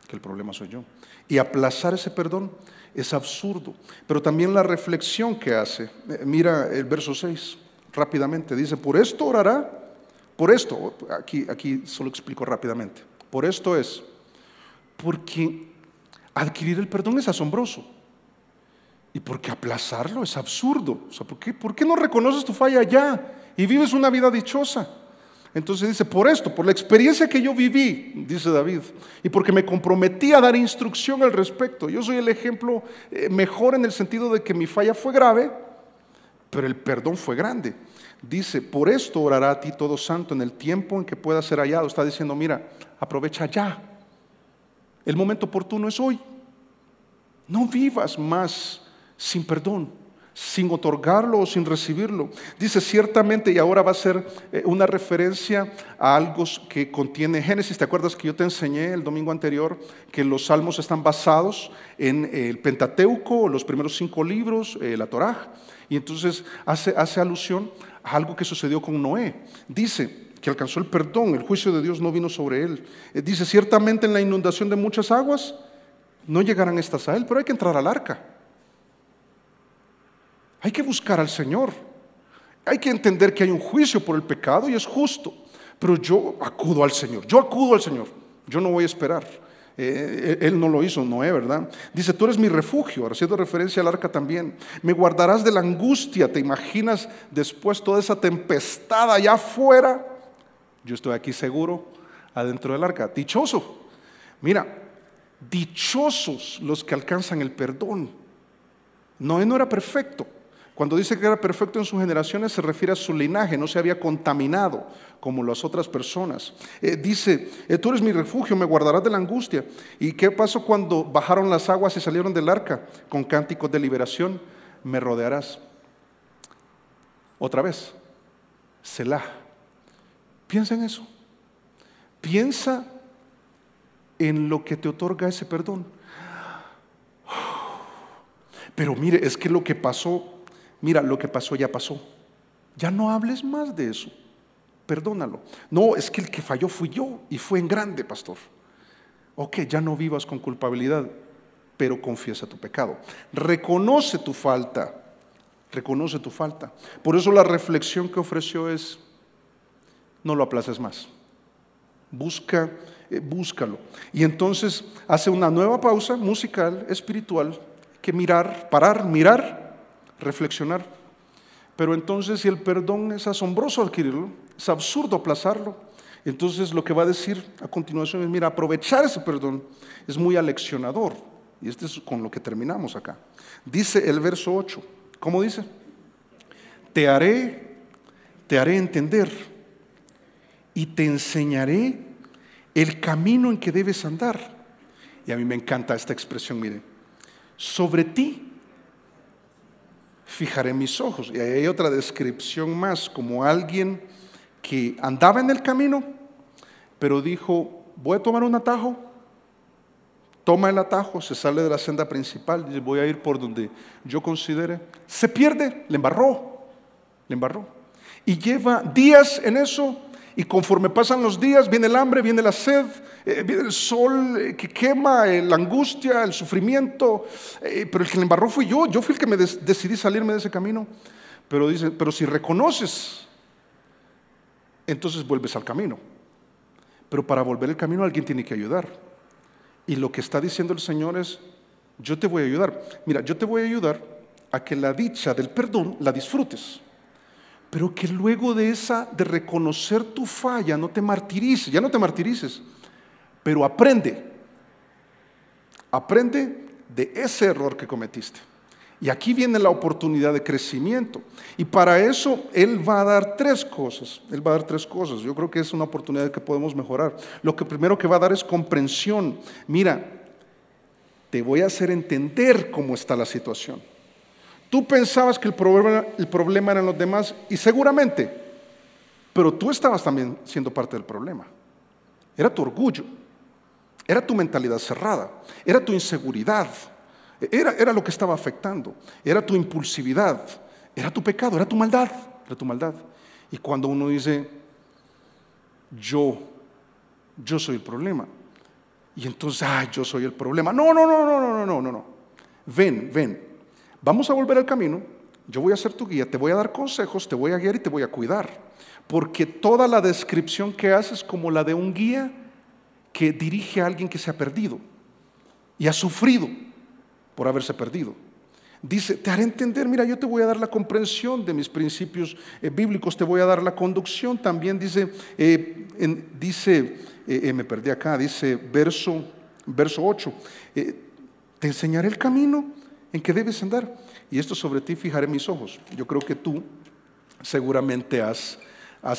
que el problema soy yo. Y aplazar ese perdón es absurdo. Pero también la reflexión que hace, mira el verso 6 rápidamente, dice, por esto orará, por esto, aquí solo explico rápidamente. Por esto es, porque adquirir el perdón es asombroso y porque aplazarlo es absurdo. O sea, ¿por qué no reconoces tu falla ya y vives una vida dichosa? Entonces dice, por esto, por la experiencia que yo viví, dice David, y porque me comprometí a dar instrucción al respecto. Yo soy el ejemplo mejor en el sentido de que mi falla fue grave, pero el perdón fue grande. Dice, por esto orará a ti todo santo en el tiempo en que pueda ser hallado. Está diciendo, mira, aprovecha ya. El momento oportuno es hoy. No vivas más sin perdón, sin otorgarlo o sin recibirlo. Dice, ciertamente, y ahora va a ser una referencia a algo que contiene Génesis. ¿Te acuerdas que yo te enseñé el domingo anterior que los salmos están basados en el Pentateuco, los primeros 5 libros, la Torá? Y entonces hace alusión a algo que sucedió con Noé. Dice que alcanzó el perdón, el juicio de Dios no vino sobre él. Dice, ciertamente en la inundación de muchas aguas no llegarán estas a él, pero hay que entrar al arca. Hay que buscar al Señor. Hay que entender que hay un juicio por el pecado y es justo. Pero yo acudo al Señor. Yo no voy a esperar. Él no lo hizo, Noé, ¿verdad? Dice, tú eres mi refugio, haciendo referencia al arca también. Me guardarás de la angustia. ¿Te imaginas después toda esa tempestad allá afuera? Yo estoy aquí seguro, adentro del arca. Dichoso. Mira, dichosos los que alcanzan el perdón. Noé no era perfecto. Cuando dice que era perfecto en sus generaciones, se refiere a su linaje, no se había contaminado como las otras personas. Dice, tú eres mi refugio, me guardarás de la angustia. ¿Y qué pasó cuando bajaron las aguas y salieron del arca? Con cánticos de liberación, me rodearás. Otra vez, Selah. Piensa en eso. Piensa en lo que te otorga ese perdón. Pero mire, es que lo que pasó, mira, lo que pasó ya pasó. Ya no hables más de eso. Perdónalo. No, es que el que falló fui yo y fue en grande, pastor. Ok, ya no vivas con culpabilidad, pero confiesa tu pecado. Reconoce tu falta. Reconoce tu falta. Por eso la reflexión que ofreció es, no lo aplaces más. Búscalo. Y entonces hace una nueva pausa musical, espiritual, que mirar, parar, mirar, reflexionar. Pero entonces si el perdón es asombroso adquirirlo, es absurdo aplazarlo, entonces lo que va a decir a continuación es, mira, aprovechar ese perdón es muy aleccionador. Y este es con lo que terminamos acá. Dice el verso 8, ¿cómo dice? te haré entender y te enseñaré el camino en que debes andar. Y a mí me encanta esta expresión, mire, sobre ti fijaré mis ojos. Y hay otra descripción más, como alguien que andaba en el camino, pero dijo, voy a tomar un atajo. Toma el atajo, se sale de la senda principal, dice, voy a ir por donde yo considere. Se pierde, le embarró. Y lleva días en eso, y conforme pasan los días, viene el hambre, viene la sed, viene el sol que quema, la angustia, el sufrimiento. Pero el que le embarró fui yo fui el que me decidí salirme de ese camino. Pero dice, pero si reconoces, entonces vuelves al camino. Pero para volver al camino alguien tiene que ayudar. Y lo que está diciendo el Señor es, yo te voy a ayudar. Mira, yo te voy a ayudar a que la dicha del perdón la disfrutes. Pero que luego de reconocer tu falla, no te martirices, ya no te martirices. Pero aprende de ese error que cometiste. Y aquí viene la oportunidad de crecimiento. Y para eso Él va a dar tres cosas. Yo creo que es una oportunidad que podemos mejorar. Lo que primero que va a dar es comprensión. Mira, te voy a hacer entender cómo está la situación. Tú pensabas que el problema eran los demás, y seguramente, pero tú estabas también siendo parte del problema. Era tu orgullo, era tu mentalidad cerrada, era tu inseguridad. Era lo que estaba afectando, era tu impulsividad, era tu pecado, era tu maldad. Y cuando uno dice, yo soy el problema, y entonces, yo soy el problema. No. Ven, vamos a volver al camino, yo voy a ser tu guía, te voy a dar consejos, te voy a guiar y te voy a cuidar. Porque toda la descripción que haces es como la de un guía que dirige a alguien que se ha perdido y ha sufrido por haberse perdido. Dice, te haré entender, mira, yo te voy a dar la comprensión de mis principios bíblicos, te voy a dar la conducción. También dice, me perdí acá, dice verso 8, te enseñaré el camino en que debes andar, y esto sobre ti fijaré mis ojos. Yo creo que tú seguramente has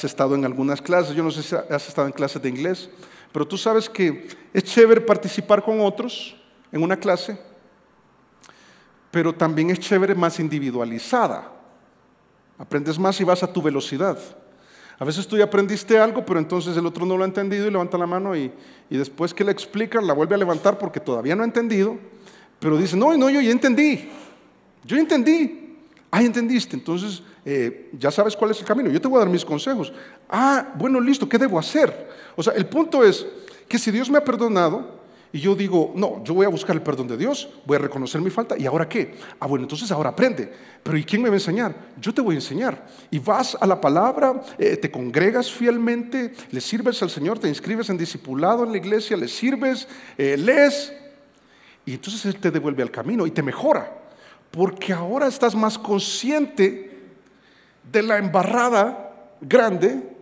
estado en algunas clases, yo no sé si has estado en clases de inglés, pero tú sabes que es chévere participar con otros en una clase, pero también es chévere más individualizada. Aprendes más y vas a tu velocidad. A veces tú ya aprendiste algo, pero entonces el otro no lo ha entendido y levanta la mano y después que le explican la vuelve a levantar porque todavía no ha entendido, pero dice, no, yo ya entendí. ¿Entendiste? Entonces ya sabes cuál es el camino, yo te voy a dar mis consejos. Bueno, listo, ¿qué debo hacer? O sea, el punto es que si Dios me ha perdonado, y yo digo, no, yo voy a buscar el perdón de Dios, voy a reconocer mi falta, ¿y ahora qué? Bueno, entonces ahora aprende. Pero ¿y quién me va a enseñar? Yo te voy a enseñar. Y vas a la palabra, te congregas fielmente, le sirves al Señor, te inscribes en discipulado en la iglesia, le sirves, lees, y entonces Él te devuelve al camino y te mejora. Porque ahora estás más consciente de la embarrada grande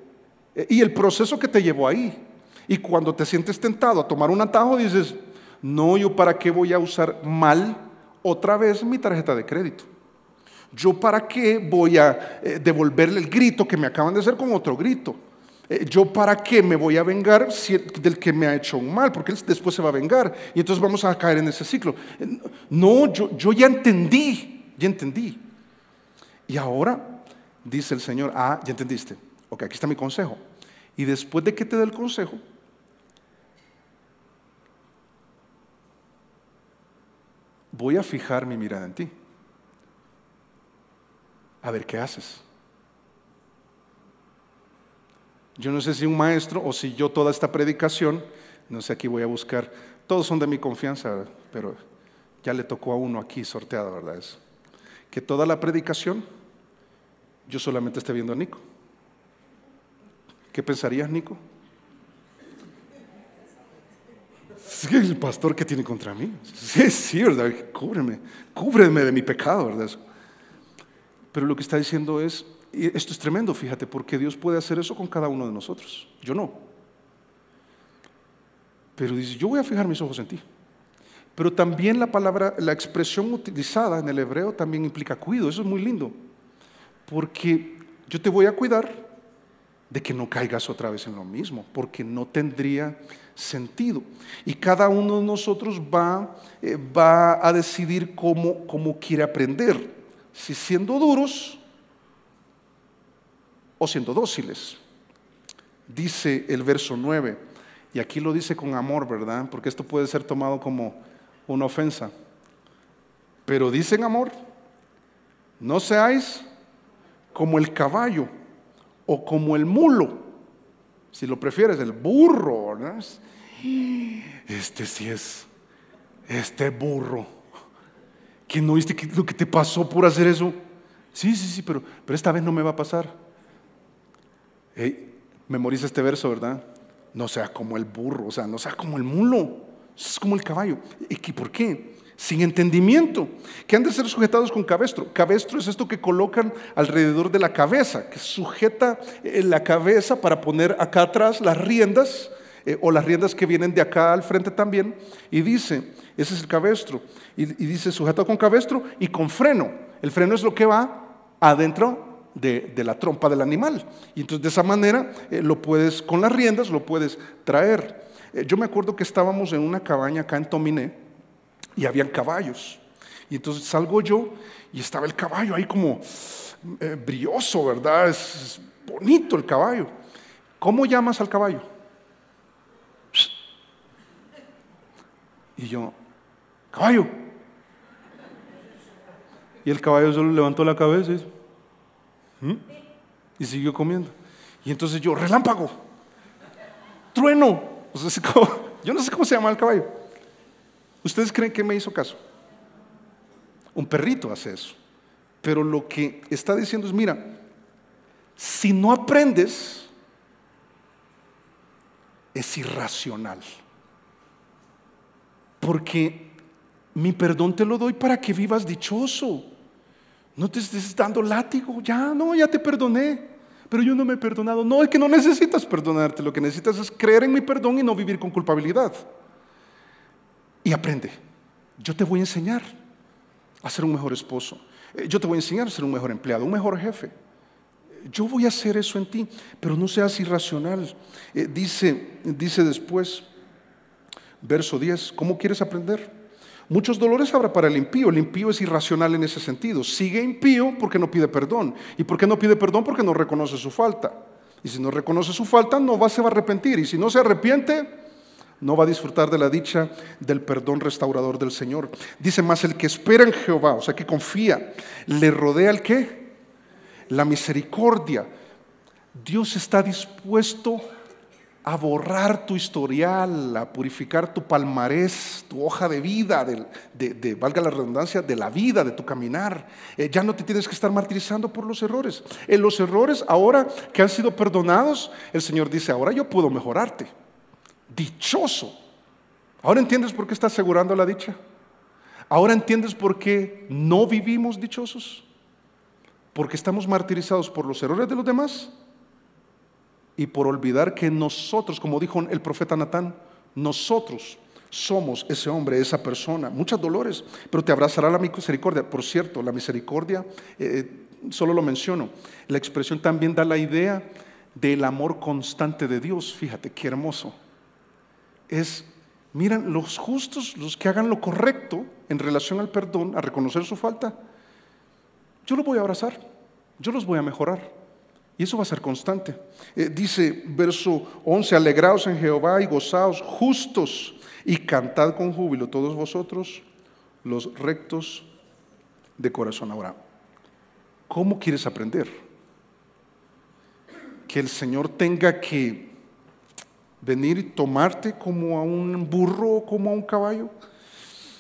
y el proceso que te llevó ahí. Y cuando te sientes tentado a tomar un atajo, dices, no, yo para qué voy a usar mal otra vez mi tarjeta de crédito. Yo para qué voy a devolverle el grito que me acaban de hacer con otro grito. Yo para qué me voy a vengar del que me ha hecho un mal, porque él después se va a vengar. Y entonces vamos a caer en ese ciclo. No, yo ya entendí. Y ahora dice el Señor, ya entendiste. Ok, aquí está mi consejo. Y después de que te dé el consejo, voy a fijar mi mirada en ti. A ver qué haces. Yo no sé si un maestro o si yo toda esta predicación, no sé, aquí voy a buscar, todos son de mi confianza, pero ya le tocó a uno aquí sorteado, ¿verdad? Eso. Que toda la predicación yo solamente esté viendo a Nico. ¿Qué pensarías, Nico? Sí, el pastor que tiene contra mí. Sí, ¿verdad? Cúbreme de mi pecado, ¿verdad? Pero lo que está diciendo es, y esto es tremendo, fíjate, porque Dios puede hacer eso con cada uno de nosotros. Yo no. Pero dice, yo voy a fijar mis ojos en ti. Pero también la expresión utilizada en el hebreo también implica cuido. Eso es muy lindo. porque yo te voy a cuidar de que no caigas otra vez en lo mismo, porque no tendría sentido. Y cada uno de nosotros va a decidir cómo quiere aprender, si siendo duros o siendo dóciles. Dice el verso 9, y aquí lo dice con amor, ¿verdad? Porque esto puede ser tomado como una ofensa. Pero dice en amor: no seáis como el caballo o como el mulo, si lo prefieres, el burro, ¿no? Este burro, que no viste lo que te pasó por hacer eso. Sí, pero esta vez no me va a pasar. Memoriza este verso, ¿verdad? No sea como el burro, o sea, no sea como el mulo, es como el caballo. ¿Y por qué? Sin entendimiento, que han de ser sujetados con cabestro. Cabestro es esto que colocan alrededor de la cabeza, que sujeta la cabeza para poner acá atrás las riendas, o las riendas que vienen de acá al frente también. Y dice, ese es el cabestro, y dice sujetado con cabestro y con freno. El freno es lo que va adentro de la trompa del animal, y entonces de esa manera lo puedes, con las riendas lo puedes traer. Yo me acuerdo que estábamos en una cabaña acá en Tominé y habían caballos, y entonces salgo yo y estaba el caballo ahí como brilloso, ¿verdad? Es bonito el caballo. ¿Cómo llamas al caballo? Y yo, caballo. Y el caballo solo levantó la cabeza y siguió comiendo. Y entonces yo, relámpago, trueno. O sea, yo no sé cómo se llama el caballo. ¿Ustedes creen que me hizo caso? Un perrito hace eso. Pero lo que está diciendo es, mira, si no aprendes, es irracional. Porque mi perdón te lo doy para que vivas dichoso. No te estés dando látigo. Ya te perdoné, pero yo no me he perdonado. No, es que no necesitas perdonarte. Lo que necesitas es creer en mi perdón y no vivir con culpabilidad. Y aprende. Yo te voy a enseñar a ser un mejor esposo. Yo te voy a enseñar a ser un mejor empleado, un mejor jefe. Yo voy a hacer eso en ti, pero no seas irracional. Dice después, verso 10, ¿cómo quieres aprender? Muchos dolores habrá para el impío. El impío es irracional en ese sentido. Sigue impío porque no pide perdón. ¿Y por qué no pide perdón? Porque no reconoce su falta. Y si no reconoce su falta, se va a arrepentir. Y si no se arrepiente, no va a disfrutar de la dicha del perdón restaurador del Señor. Dice más, el que espera en Jehová, o sea, que confía, le rodea el ¿qué? La misericordia. Dios está dispuesto a borrar tu historial, a purificar tu palmarés, tu hoja de vida, valga la redundancia, de la vida, de tu caminar. Ya no te tienes que estar martirizando por los errores. En los errores, ahora que han sido perdonados, el Señor dice, ahora yo puedo mejorarte. Dichoso. ¿Ahora entiendes por qué está asegurando la dicha? ¿Ahora entiendes por qué no vivimos dichosos? Porque estamos martirizados por los errores de los demás y por olvidar que nosotros, como dijo el profeta Natán, nosotros somos ese hombre, esa persona. Muchos dolores, pero te abrazará la misericordia. Por cierto, la misericordia, solo lo menciono, la expresión también da la idea del amor constante de Dios. Fíjate qué hermoso. Miran, los justos, los que hagan lo correcto en relación al perdón, a reconocer su falta, yo los voy a abrazar, yo los voy a mejorar, y eso va a ser constante. Dice verso 11, alegraos en Jehová y gozaos justos, y cantad con júbilo todos vosotros los rectos de corazón. Ahora, ¿cómo quieres aprender? Que el Señor tenga que venir y tomarte como a un burro o como a un caballo,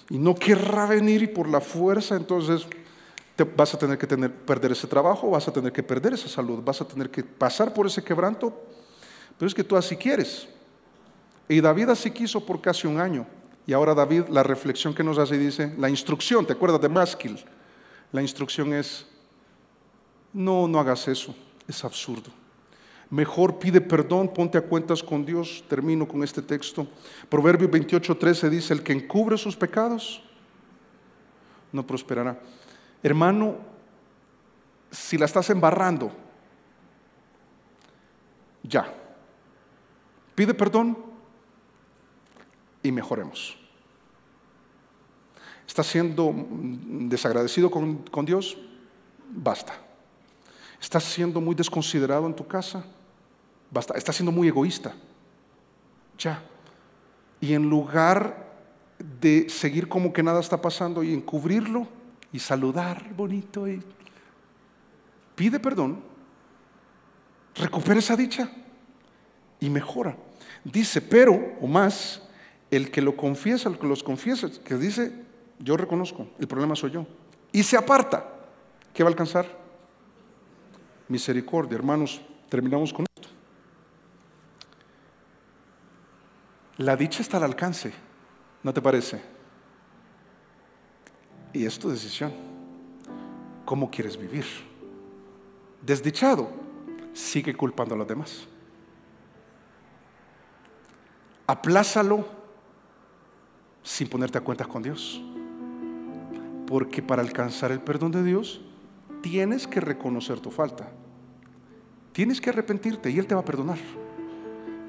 y no querrá venir, y por la fuerza entonces vas a tener que perder ese trabajo, vas a tener que perder esa salud, vas a tener que pasar por ese quebranto. Pero es que tú así quieres, y David así quiso por casi un año. Y ahora David, la reflexión que nos hace, dice, la instrucción, ¿te acuerdas de Másquil? La instrucción es, no hagas eso, es absurdo. Mejor pide perdón, ponte a cuentas con Dios. Termino con este texto. Proverbios 28:13 dice, el que encubre sus pecados no prosperará. Hermano, si la estás embarrando, ya. Pide perdón y mejoremos. ¿Estás siendo desagradecido con Dios? Basta. ¿Estás siendo muy desconsiderado en tu casa? Basta. ¿Estás siendo muy egoísta? Ya. Y en lugar de seguir como que nada está pasando y encubrirlo y saludar bonito y pide perdón, recupera esa dicha y mejora. Dice, pero, o más, el que lo confiesa, el que los confiesa, que dice, yo reconozco, el problema soy yo, y se aparta, ¿qué va a alcanzar? Misericordia. Hermanos, terminamos con esto. La dicha está al alcance, ¿no te parece? Y es tu decisión. ¿Cómo quieres vivir? Desdichado, sigue culpando a los demás. Aplázalo sin ponerte a cuentas con Dios. Porque para alcanzar el perdón de Dios, tienes que reconocer tu falta. Tienes que arrepentirte y Él te va a perdonar.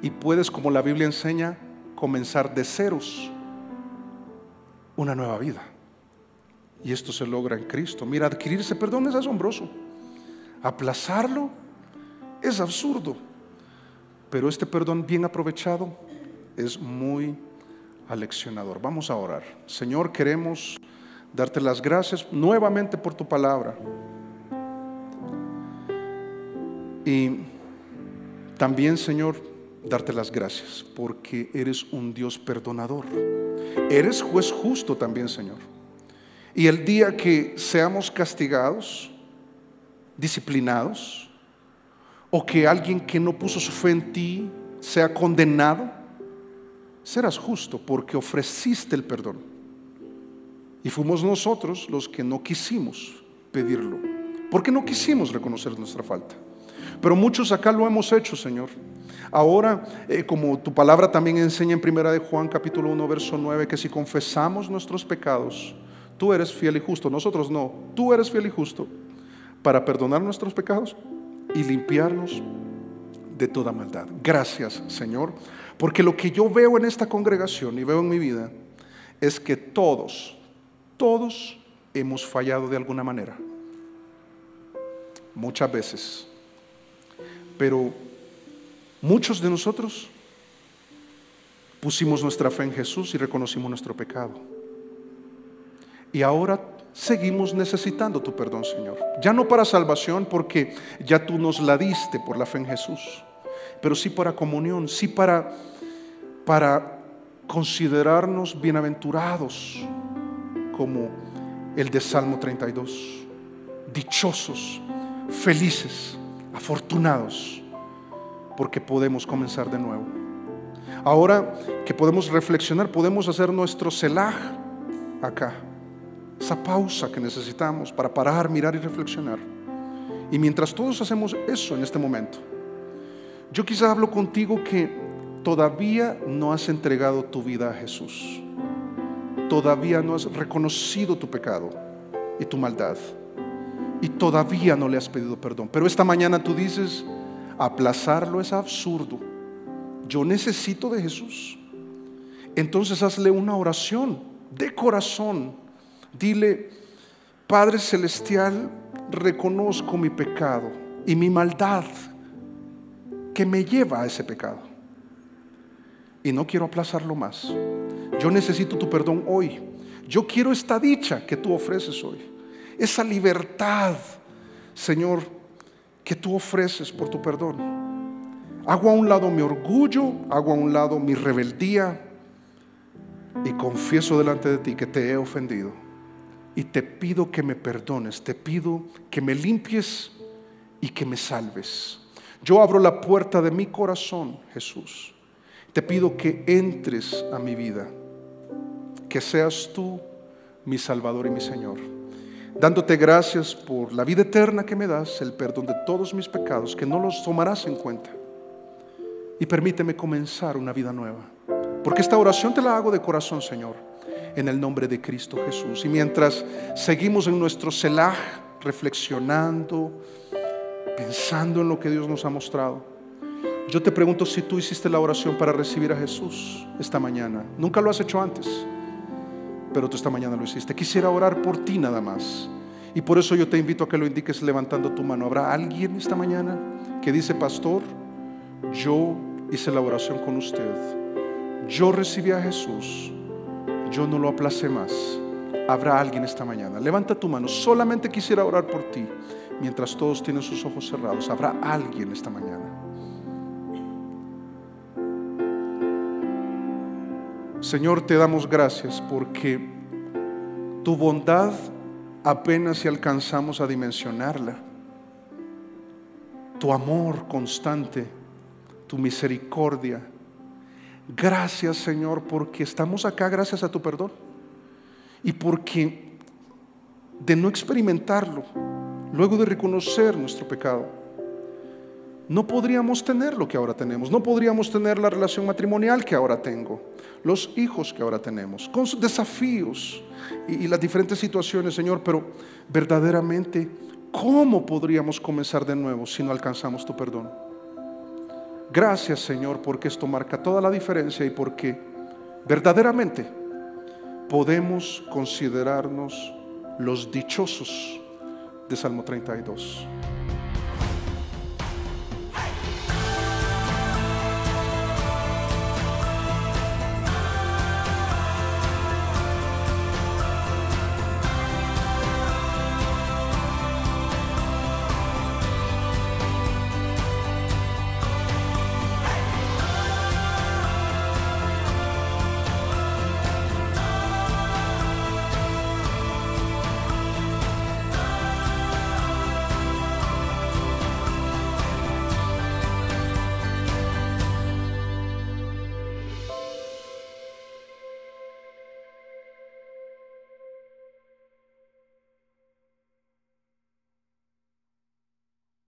Y puedes, como la Biblia enseña, comenzar de ceros una nueva vida. Y esto se logra en Cristo. Mira, adquirir ese perdón es asombroso. Aplazarlo es absurdo. Pero este perdón bien aprovechado es muy aleccionador. Vamos a orar. Señor, queremos darte las gracias nuevamente por tu palabra. Y también, Señor, darte las gracias porque eres un Dios perdonador. Eres juez justo también, Señor. Y el día que seamos castigados, disciplinados, o que alguien que no puso su fe en ti sea condenado, serás justo porque ofreciste el perdón. Y fuimos nosotros los que no quisimos pedirlo, porque no quisimos reconocer nuestra falta. Pero muchos acá lo hemos hecho, Señor. Ahora, como tu palabra también enseña en 1 de Juan capítulo 1 verso 9, que si confesamos nuestros pecados, tú eres fiel y justo. Nosotros no, tú eres fiel y justo para perdonar nuestros pecados y limpiarnos de toda maldad. Gracias, Señor, porque lo que yo veo en esta congregación y veo en mi vida es que todos hemos fallado de alguna manera, muchas veces. Pero muchos de nosotros pusimos nuestra fe en Jesús y reconocimos nuestro pecado. Y ahora seguimos necesitando tu perdón, Señor. Ya no para salvación, porque ya tú nos la diste por la fe en Jesús, pero sí para comunión, sí para considerarnos bienaventurados, como el de Salmo 32. Dichosos, felices, afortunados, porque podemos comenzar de nuevo. Ahora que podemos reflexionar, podemos hacer nuestro selaj acá, esa pausa que necesitamos para parar, mirar y reflexionar. Y mientras todos hacemos eso en este momento, yo quizás hablo contigo que todavía no has entregado tu vida a Jesús, todavía no has reconocido tu pecado y tu maldad, y todavía no le has pedido perdón. Pero esta mañana tú dices, aplazarlo es absurdo, yo necesito de Jesús. Entonces hazle una oración de corazón. Dile, Padre Celestial, reconozco mi pecado y mi maldad que me lleva a ese pecado, y no quiero aplazarlo más. Yo necesito tu perdón hoy. Yo quiero esta dicha que tú ofreces hoy, esa libertad, Señor, que tú ofreces por tu perdón. Hago a un lado mi orgullo, hago a un lado mi rebeldía y confieso delante de ti que te he ofendido. Y te pido que me perdones, te pido que me limpies y que me salves. Yo abro la puerta de mi corazón, Jesús. Te pido que entres a mi vida, que seas tú mi Salvador y mi Señor. Dándote gracias por la vida eterna que me das, el perdón de todos mis pecados, que no los tomarás en cuenta. Y permíteme comenzar una vida nueva, porque esta oración te la hago de corazón, Señor, en el nombre de Cristo Jesús. Y mientras seguimos en nuestro selaj, reflexionando, pensando en lo que Dios nos ha mostrado. Yo te pregunto si tú hiciste la oración para recibir a Jesús esta mañana. Nunca lo has hecho antes, pero tú esta mañana lo hiciste. Quisiera orar por ti nada más, y por eso yo te invito a que lo indiques levantando tu mano. ¿Habrá alguien esta mañana que dice: pastor, yo hice la oración con usted, yo recibí a Jesús, yo no lo aplacé más? ¿Habrá alguien esta mañana? Levanta tu mano. Solamente quisiera orar por ti mientras todos tienen sus ojos cerrados. ¿Habrá alguien esta mañana? Señor, te damos gracias porque tu bondad apenas si alcanzamos a dimensionarla. Tu amor constante, tu misericordia. Gracias, Señor, porque estamos acá gracias a tu perdón, y porque de no experimentarlo, luego de reconocer nuestro pecado, no podríamos tener lo que ahora tenemos. No podríamos tener la relación matrimonial que ahora tengo, los hijos que ahora tenemos, con sus desafíos y las diferentes situaciones, Señor. Pero verdaderamente, ¿cómo podríamos comenzar de nuevo si no alcanzamos tu perdón? Gracias, Señor, porque esto marca toda la diferencia, y porque verdaderamente podemos considerarnos los dichosos de Salmo 32.